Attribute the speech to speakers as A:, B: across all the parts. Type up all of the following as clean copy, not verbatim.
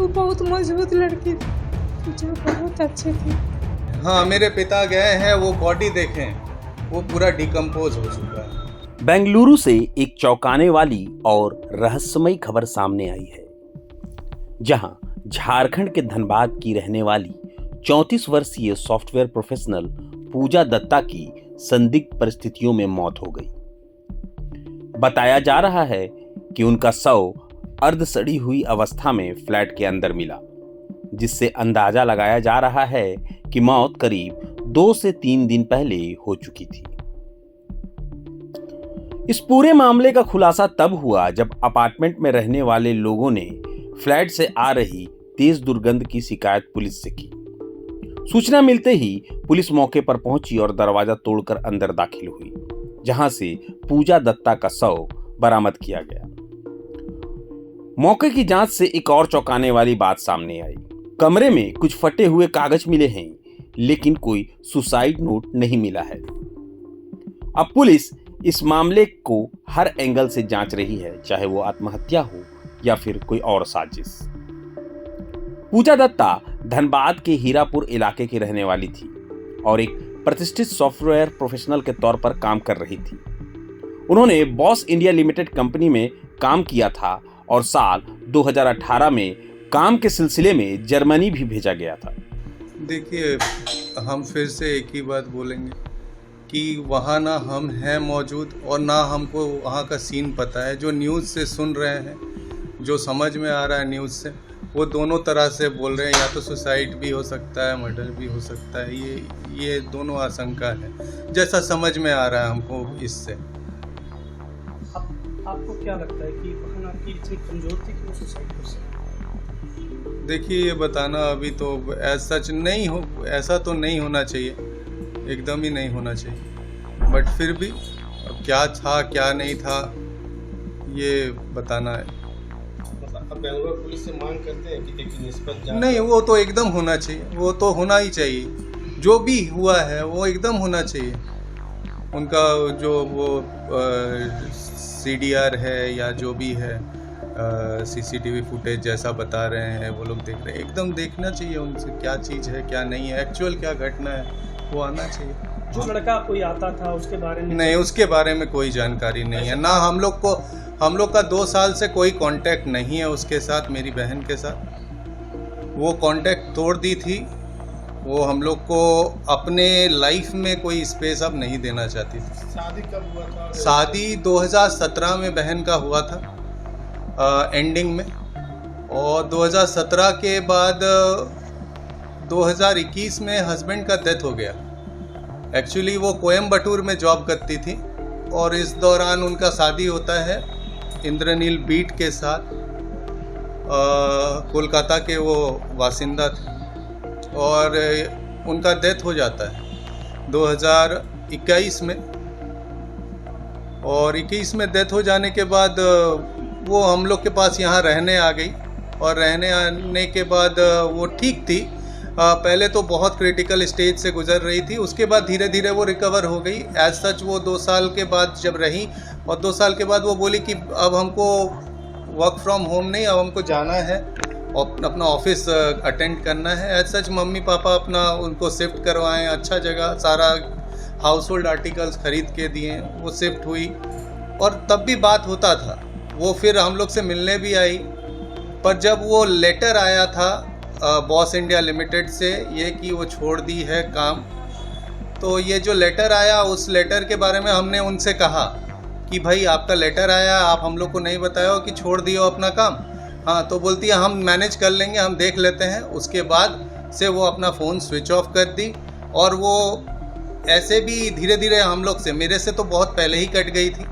A: वो बहुत मजबूत लड़की थी, जो बहुत अच्छी थी।
B: हाँ, मेरे पिता गए हैं, वो बॉडी देखें, वो पूरा डिकम्पोज हो चुका है।
C: बेंगलुरु से एक चौंकाने वाली और रहस्यमयी खबर सामने आई है, जहां झारखंड के धनबाद की रहने वाली 34 वर्षीय सॉफ्टवेयर प्रोफेशनल पूजा दत्ता की संदिग्ध परिस्थितियों में मौत हो गई। बताया जा रहा है कि उनका शव अर्ध सड़ी हुई अवस्था में फ्लैट के अंदर मिला, जिससे अंदाजा लगाया जा रहा है कि मौत करीब 2 से 3 दिन पहले हो चुकी थी। इस पूरे मामले का खुलासा तब हुआ जब अपार्टमेंट में रहने वाले लोगों ने फ्लैट से आ रही तेज दुर्गंध की शिकायत पुलिस से की। सूचना मिलते ही पुलिस मौके पर पहुंची और दरवाजा तोड़कर अंदर दाखिल हुई, जहां से पूजा दत्ता का शव बरामद किया गया। मौके की जांच से एक और चौंकाने वाली बात सामने आई। कमरे में कुछ फटे हुए कागज मिले हैं, लेकिन कोई सुसाइड नोट नहीं मिला है। अब पुलिस इस मामले को हर एंगल से जांच रही है, चाहे वो आत्महत्या हो या फिर कोई और साजिश। पूजा दत्ता धनबाद के हीरापुर इलाके की रहने वाली थी और एक प्रतिष्ठित सॉफ्टवेयर प्रोफेशनल के तौर पर काम कर रही थी। उन्होंने बॉस इंडिया लिमिटेड कंपनी में काम किया था और साल 2018 में काम के सिलसिले में जर्मनी भी भेजा गया था।
B: देखिए, हम फिर से एक ही बात बोलेंगे कि वहाँ ना हम हैं मौजूद और ना हमको वहाँ का सीन पता है। जो न्यूज़ से सुन रहे हैं, जो समझ में आ रहा है न्यूज़ से, वो दोनों तरह से बोल रहे हैं। या तो सुसाइड भी हो सकता है, मर्डर भी हो सकता है। ये दोनों आशंका है, जैसा समझ में आ रहा है हमको इससे।
D: आपको क्या लगता है कि बहन आपकी इतनी कमजोर थी कि वो सुसाइड कर सकती?
B: देखिए, ये बताना अभी तो सच नहीं हो, ऐसा तो नहीं होना चाहिए, एकदम ही नहीं होना चाहिए। बट फिर भी अब क्या था क्या नहीं था, ये बताना है।
D: अब बेंगलोर पुलिस से मांग करते हैं कि देखिए निष्पक्ष जांच।
B: नहीं, वो तो एकदम होना चाहिए, वो तो होना ही चाहिए। जो भी हुआ है वो एकदम होना चाहिए। उनका जो वो CDR है या जो भी है, CCTV फुटेज जैसा बता रहे हैं वो लोग देख रहे हैं, एकदम देखना चाहिए उनसे क्या चीज़ है क्या नहीं है, एक्चुअल क्या घटना है, वो आना चाहिए।
D: जो लड़का कोई आता था उसके बारे में?
B: नहीं, उसके बारे में कोई जानकारी नहीं है ना। हम लोग का 2 साल से कोई कांटेक्ट नहीं है उसके साथ, मेरी बहन के साथ। वो कांटेक्ट तोड़ दी थी। वो हम लोग को अपने लाइफ में कोई स्पेस अब नहीं देना चाहती थी।
D: शादी कब हुआ था?
B: शादी 2017 में बहन का हुआ था, एंडिंग में। और 2017 के बाद 2021 में हस्बैंड का डेथ हो गया। एक्चुअली वो कोयम्बटूर में जॉब करती थी और इस दौरान उनका शादी होता है इंद्रनील बीट के साथ। कोलकाता के वो बासिंदा थे और उनका डेथ हो जाता है 2021 में। और 21 में डेथ हो जाने के बाद वो हम लोग के पास यहाँ रहने आ गई। और रहने आने के बाद वो ठीक थी। पहले तो बहुत क्रिटिकल स्टेज से गुजर रही थी, उसके बाद धीरे धीरे वो रिकवर हो गई। एज सच वो 2 साल के बाद जब रही और 2 साल के बाद वो बोली कि अब हमको वर्क फ्रॉम होम नहीं, अब हमको जाना है और अपना ऑफिस अटेंड करना है। एज सच मम्मी पापा अपना उनको शिफ्ट करवाएं अच्छा जगह, सारा हाउस होल्ड आर्टिकल्स खरीद के दिए, वो शिफ्ट हुई। और तब भी बात होता था, वो फिर हम लोग से मिलने भी आई। पर जब वो लेटर आया था बॉस इंडिया लिमिटेड से ये कि वो छोड़ दी है काम, तो ये जो लेटर आया उस लेटर के बारे में हमने उनसे कहा कि भाई आपका लेटर आया, आप हम लोग को नहीं बताया हो कि छोड़ दियो अपना काम। हाँ, तो बोलती है हम मैनेज कर लेंगे, हम देख लेते हैं। उसके बाद से वो अपना फ़ोन स्विच ऑफ कर दी। और वो ऐसे भी धीरे धीरे हम लोग से, मेरे से तो बहुत पहले ही कट गई थी।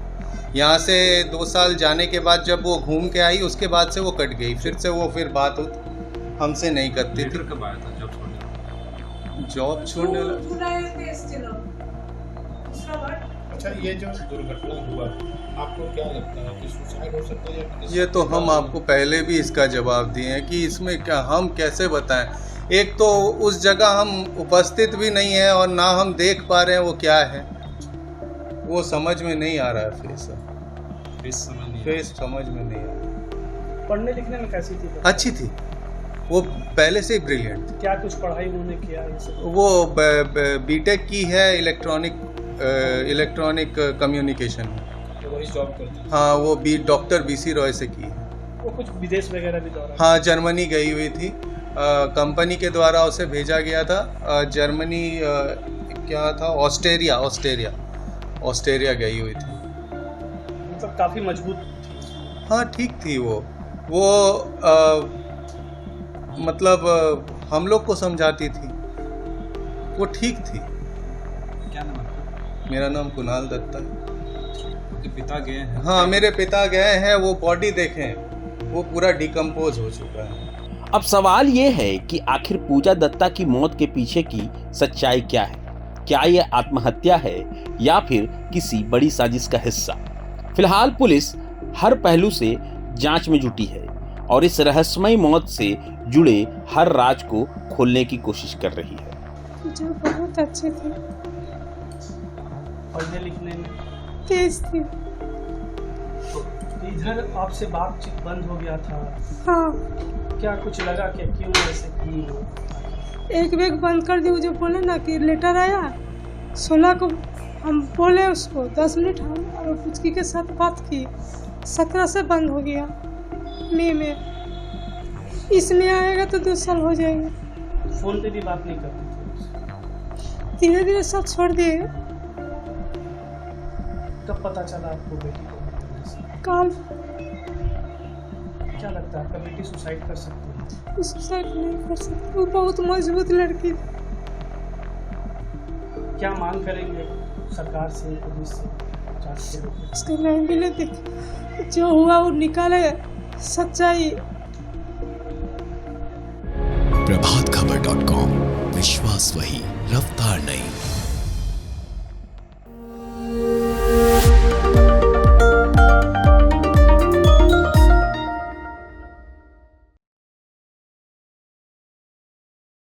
B: यहाँ से 2 साल जाने के बाद जब वो घूम के आई, उसके बाद से वो कट गई। फिर से वो फिर बात होती, हमसे नहीं करती थी।
D: कब आया था जॉब छोड़ने?
B: जॉब छोड़ने
D: अच्छा, ये जो दुर्घटना हुआ आपको क्या लगता है कि सुसाइड हो सकता है या किसी?
B: ये तो हम आपको पहले भी इसका जवाब दिए हैं कि इसमें क्या हम कैसे बताएं। एक तो उस जगह हम उपस्थित भी नहीं है और ना हम देख पा रहे हैं वो क्या है, वो समझ में नहीं आ रहा है। फेस समझ में नहीं आ रहा।
D: पढ़ने लिखने में कैसी थी?
B: अच्छी थी, वो पहले से ही ब्रिलियंट थी।
E: क्या कुछ पढ़ाई उन्होंने किया ये सब?
B: वो बीटेक की है इलेक्ट्रॉनिक कम्युनिकेशन में।
D: वही जॉब करते हैं।
B: हाँ, वो डॉक्टर BC रॉय से की है।
E: वो कुछ विदेश वगैरह भी दौरा
B: हाँ, जर्मनी गई हुई थी, कंपनी के द्वारा उसे भेजा गया था। जर्मनी क्या था, ऑस्ट्रेलिया गई हुई थी।
E: मतलब काफी मजबूत थी।
B: हाँ, ठीक थी वो मतलब हम लोग को समझाती थी, वो ठीक थी।
D: क्या नाम है?
B: मेरा नाम कुणाल दत्ता है।
D: आपके पिता गए हैं?
B: हाँ, मेरे पिता गए हैं, वो बॉडी देखें, वो पूरा डिकम्पोज हो चुका है।
C: अब सवाल ये है कि आखिर पूजा दत्ता की मौत के पीछे की सच्चाई क्या है? क्या यह आत्महत्या है या फिर किसी बड़ी साजिश का हिस्सा? फिलहाल पुलिस हर पहलू से जांच में जुटी है और इस रहस्यमयी मौत से जुड़े हर राज को खोलने की कोशिश कर रही है।
A: जो बहुत अच्छे थे,
E: पढ़ने लिखने में
A: तेज थी।
E: इधर आपसे बातचीत बंद हो गया था,
A: हाँ,
E: क्या कुछ लगा कि क्यों ऐसे की?
A: एक बैग बंद कर दी। वो जो बोले ना कि लेटर आया 16 को, हम बोले उसको 10 मिनट हम और पुचकी के साथ बात की, 17 से बंद हो गया मई में। इसमें आएगा तो 2 साल हो जाएंगे।
E: फोन पे भी बात नहीं करती थी?
A: धीरे धीरे सब छोड़ दिए।
E: कब पता चला आपको बेटी को मरने से?
A: काल
E: क्या लगता है आपका बेटी सुसाइड कर सकती है?
A: सुसाइड नहीं कर सकती, वो बहुत मजबूत लड़की थी।
E: क्या मांग करेंगे सरकार से, पुलिस से, जांच के लिए?
A: उसका न्याय मिले, देख जो हुआ वो निकाले सच्चाई।
F: प्रभातखबर.com, विश्वास वही, रफ्तार नहीं।